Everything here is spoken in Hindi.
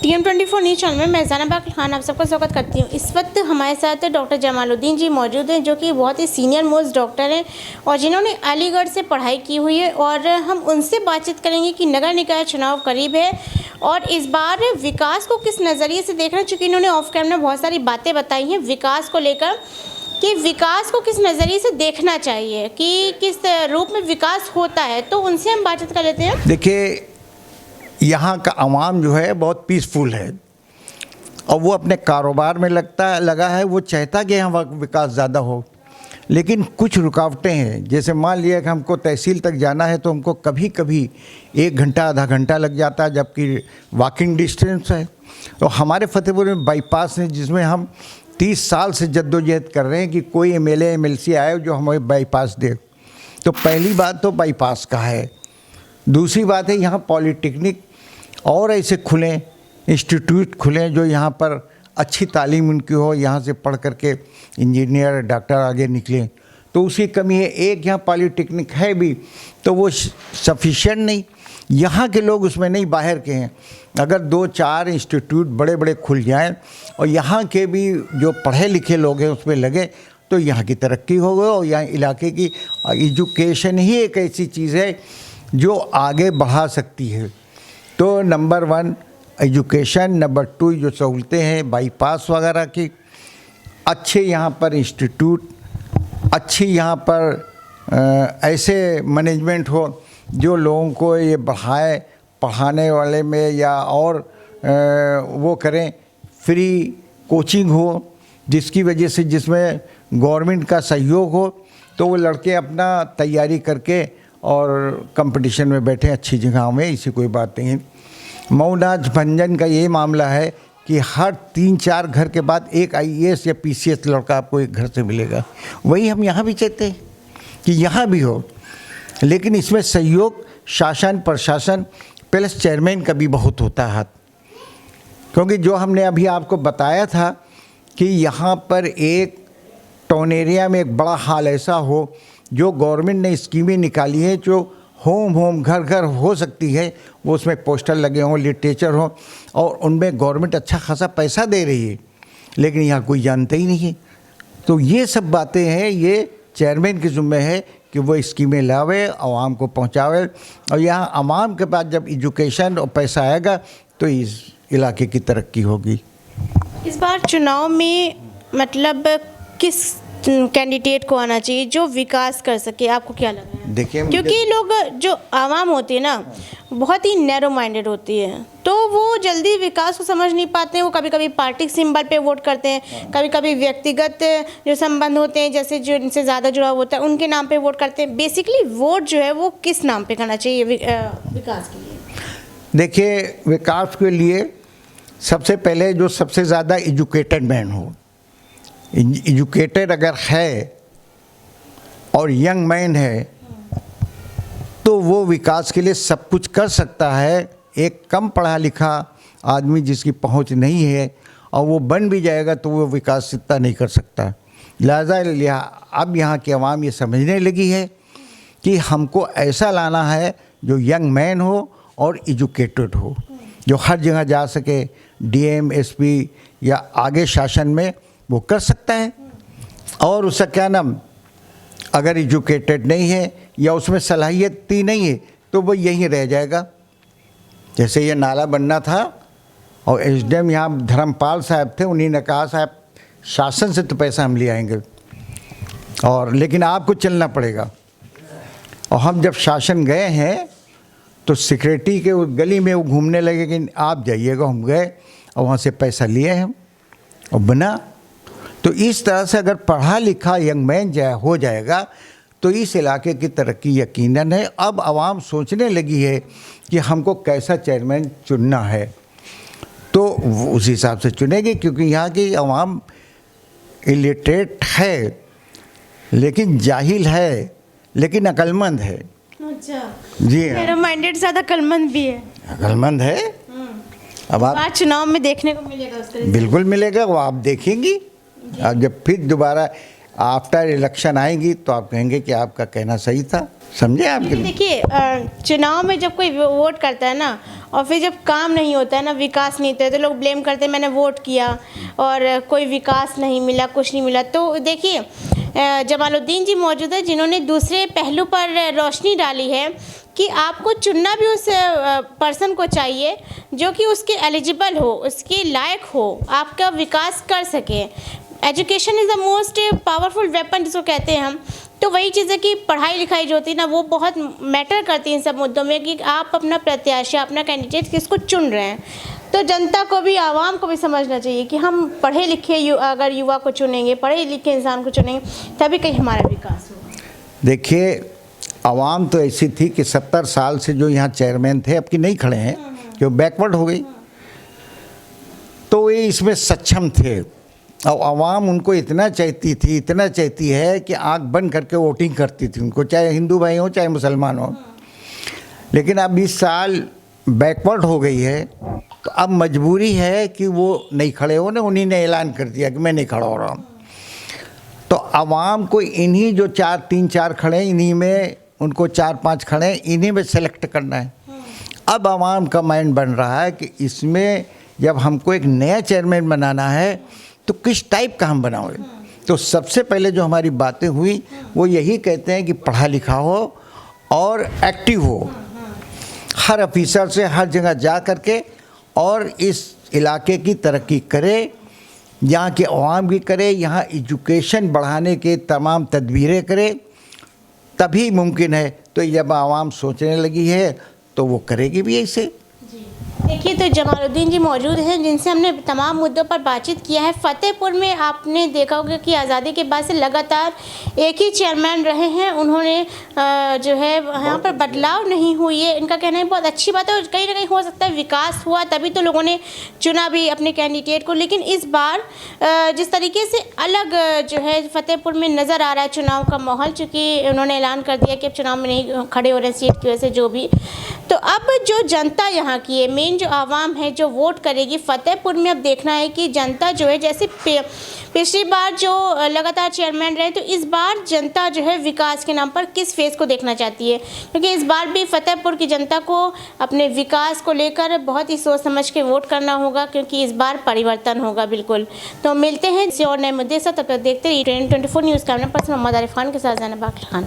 TM24 न्यूज़ चैनल में मैं ज़ैनब खान आप सबका स्वागत करती हूँ। इस वक्त हमारे साथ डॉक्टर जमालुद्दीन जी मौजूद हैं, जो कि बहुत ही सीनियर मोस्ट डॉक्टर हैं और जिन्होंने अलीगढ़ से पढ़ाई की हुई है। और हम उनसे बातचीत करेंगे कि नगर निकाय चुनाव करीब है और इस बार विकास को किस नज़रिए से देखना, चूँकि इन्होंने ऑफ कैमरा बहुत सारी बातें बताई हैं विकास को लेकर कि विकास को किस नज़रिए से देखना चाहिए, कि किस रूप में विकास होता है। तो उनसे हम बातचीत कर लेते हैं। देखिए, यहाँ का आवाम जो है बहुत पीसफुल है और वो अपने कारोबार में लगा है। वो चाहता कि यहाँ विकास ज़्यादा हो, लेकिन कुछ रुकावटें हैं। जैसे मान लिया कि हमको तहसील तक जाना है तो हमको कभी कभी 1 घंटा आधा घंटा लग जाता है, जबकि वॉकिंग डिस्टेंस है। तो हमारे फतेहपुर में बाईपास है, जिसमें हम 30 साल से जद्दोजहद कर रहे हैं कि कोई MLA MLC आए जो हमें बाईपास दे। तो पहली बात तो बाईपास का है। दूसरी बात है, यहाँ पॉलिटेक्निक और ऐसे खुलें, इंस्टीट्यूट खुलें जो यहाँ पर अच्छी तालीम उनकी हो, यहाँ से पढ़ करके इंजीनियर डॉक्टर आगे निकलें। तो उसकी कमी है। एक यहाँ पॉलिटेक्निक है भी तो वो सफिशिएंट नहीं, यहाँ के लोग उसमें नहीं, बाहर के हैं। अगर 2-4 इंस्टीट्यूट बड़े बड़े खुल जाएं और यहाँ के भी जो पढ़े लिखे लोग हैं उसमें लगे तो यहाँ की तरक्की होगी। और यहाँ इलाके की एजुकेशन ही एक ऐसी चीज़ है जो आगे बढ़ा सकती है। तो नंबर 1 एजुकेशन, नंबर 2 जो सहूलतें हैं बाईपास वगैरह की, अच्छे यहाँ पर इंस्टीट्यूट, अच्छी यहाँ पर ऐसे मैनेजमेंट हो जो लोगों को ये बढ़ाए, पढ़ाने वाले में या और वो करें। फ्री कोचिंग हो जिसकी वजह से जिसमें गवर्नमेंट का सहयोग हो तो वो लड़के अपना तैयारी करके और कंपटीशन में बैठे अच्छी जगहों में। इसी कोई बात नहीं है। मऊनाज भंजन का ये मामला है कि हर 3-4 घर के बाद एक IAS या PCS लड़का आपको एक घर से मिलेगा। वही हम यहाँ भी चाहते हैं कि यहाँ भी हो, लेकिन इसमें सहयोग शासन प्रशासन प्लस चेयरमैन का भी बहुत होता है हाथ। क्योंकि जो हमने अभी आपको बताया था कि यहाँ पर एक टाउन एरिया में एक बड़ा हॉल ऐसा हो जो गवर्नमेंट ने स्कीमें निकाली है, जो होम घर घर हो सकती है, वो उसमें पोस्टर लगे हों, लिटरेचर हो और उनमें गवर्नमेंट अच्छा खासा पैसा दे रही है, लेकिन यहाँ कोई जानता ही नहीं है। तो ये सब बातें हैं, ये चेयरमैन की जिम्मे है कि वो स्कीमें लावे, आवाम को पहुँचावे। और यहाँ आवाम के पास जब एजुकेशन और पैसा आएगा तो इस इलाके की तरक्की होगी। इस बार चुनाव में मतलब किस कैंडिडेट को आना चाहिए जो विकास कर सके, आपको क्या लग रहा है? देखिए, क्योंकि लोग जो आवाम होती है ना बहुत ही नैरो माइंडेड होती है, तो वो जल्दी विकास को समझ नहीं पाते हैं। वो कभी कभी पार्टी सिंबल पे वोट करते हैं, कभी कभी व्यक्तिगत जो संबंध होते हैं जैसे जो इनसे ज़्यादा जुड़ाव होता है उनके नाम पे वोट करते हैं। बेसिकली वोट जो है वो किस नाम पे करना चाहिए विकास के लिए? देखिए, विकास के लिए सबसे पहले जो सबसे ज़्यादा एजुकेटेड मैन हो, एजुकेटेड अगर है और यंग मैन है तो वो विकास के लिए सब कुछ कर सकता है। एक कम पढ़ा लिखा आदमी जिसकी पहुंच नहीं है और वो बन भी जाएगा तो वो विकास इतना नहीं कर सकता। लिहाजा अब यहाँ की आवाम ये समझने लगी है कि हमको ऐसा लाना है जो यंग मैन हो और एजुकेटेड हो, जो हर जगह जा सके, DM SP या आगे शासन में वो कर सकता है। और उसका क्या नाम, अगर एजुकेटेड नहीं है या उसमें सलाहियत ही नहीं है तो वो यहीं रह जाएगा। जैसे ये नाला बनना था और SDM यहाँ धर्मपाल साहब थे, उन्हीं ने कहा साहब शासन से तो पैसा हम ले आएंगे और लेकिन आपको चलना पड़ेगा। और हम जब शासन गए हैं तो सिक्योरिटी के उस गली में वो घूमने लगे कि आप जाइएगा। हम गए और वहाँ से पैसा लिए हम और बना। तो इस तरह से अगर पढ़ा लिखा यंग मैन हो जाएगा तो इस इलाके की तरक्की यकीनन है। अब आवाम सोचने लगी है कि हमको कैसा चेयरमैन चुनना है, तो उस हिसाब से चुनेंगे। क्योंकि यहाँ की आवाम इलिटरेट है लेकिन जाहिल है, लेकिन अक्लमंद है। अच्छा जी, नैरो माइंडेड ज़्यादा अक्लमंद भी है। अक्लमंद है। अब आप चुनाव में देखने को मिलेगा उस तरह। बिल्कुल मिलेगा, वो आप देखेंगी। अब जब फिर दोबारा आफ्टर इलेक्शन आएंगी तो आप कहेंगे कि आपका कहना सही था। समझे आपके देखिए चुनाव में जब कोई वोट करता है ना और फिर जब काम नहीं होता है ना, विकास नहीं होता है, तो लोग ब्लेम करते हैं मैंने वोट किया और कोई विकास नहीं मिला, कुछ नहीं मिला। तो देखिए जमालुद्दीन जी मौजूद है जिन्होंने दूसरे पहलू पर रोशनी डाली है कि आपको चुनना भी उस पर्सन को चाहिए जो कि उसके एलिजिबल हो, उसके लायक हो, आपका विकास कर सके। Education is the most powerful weapon जिसको कहते हैं हम। तो वही चीज़ है कि पढ़ाई लिखाई जो होती है ना वो बहुत मैटर करती है इन सब मुद्दों में कि आप अपना प्रत्याशी, अपना कैंडिडेट किसको चुन रहे हैं। तो जनता को भी, आवाम को भी समझना चाहिए कि हम पढ़े लिखे अगर युवा को चुनेंगे, पढ़े लिखे इंसान को चुनेंगे तभी कहीं हमारा विकास होगा। देखिए आवाम तो ऐसी थी कि 70 साल से जो यहाँ चेयरमैन थे अब की नहीं खड़े हैं, जो बैकवर्ड हो गई, तो ये इसमें सक्षम थे और आवाम उनको इतना चाहती है कि आंख बंद करके वोटिंग करती थी उनको, चाहे हिंदू भाई हो चाहे मुसलमान हो। लेकिन अब 20 साल बैकवर्ड हो गई है तो अब मजबूरी है कि वो नहीं खड़े हो ना, उन्हीं ने ऐलान कर दिया कि मैं नहीं खड़ा हो रहा हूँ। तो आवाम को इन्हीं जो 3-4 खड़े, इन्हीं में उनको 4-5 खड़े, इन्हीं में सेलेक्ट करना है। अब आवाम का माइंड बन रहा है कि इसमें जब हमको एक नया चेयरमैन बनाना है तो किस टाइप का हम बनाओगे। तो सबसे पहले जो हमारी बातें हुई वो यही कहते हैं कि पढ़ा लिखा हो और एक्टिव हो, हर ऑफिसर से हर जगह जा कर के और इस इलाके की तरक्की करे, यहाँ के अवाम की करे, यहाँ एजुकेशन बढ़ाने के तमाम तदबीरें करे, तभी मुमकिन है। तो जब आवाम सोचने लगी है तो वो करेगी भी ऐसे। देखिए तो जमालुद्दीन जी मौजूद हैं जिनसे हमने तमाम मुद्दों पर बातचीत किया है। फतेहपुर में आपने देखा होगा कि आज़ादी के बाद से लगातार एक ही चेयरमैन रहे हैं, उन्होंने जो है यहाँ पर बदलाव नहीं हुई है। इनका कहना है बहुत अच्छी बात है और कहीं ना कहीं हो सकता है विकास हुआ तभी तो लोगों ने चुना भी अपने कैंडिडेट को। लेकिन इस बार जिस तरीके से अलग जो है फतेहपुर में नज़र आ रहा है चुनाव का माहौल, चूँकि उन्होंने ऐलान कर दिया कि अब चुनाव में नहीं खड़े हो रहे सीट की वजह से जो भी, तो अब जो जनता यहाँ की है, मेन जो आवाम है जो वोट करेगी फतेहपुर में, अब देखना है कि जनता जो है, जैसे पिछली बार जो लगातार चेयरमैन रहे, तो इस बार जनता जो है विकास के नाम पर किस फेस को देखना चाहती है। क्योंकि इस बार भी फतेहपुर की जनता को अपने विकास को लेकर बहुत ही सोच समझ के वोट करना होगा, क्योंकि इस बार परिवर्तन होगा बिल्कुल। तो मिलते हैं इसी और नए मुद्दे से, तब तक देखते रहिए 2024 news. Camera person Mohammad Arif Khan के साथ ज़ैनब आकिल खान।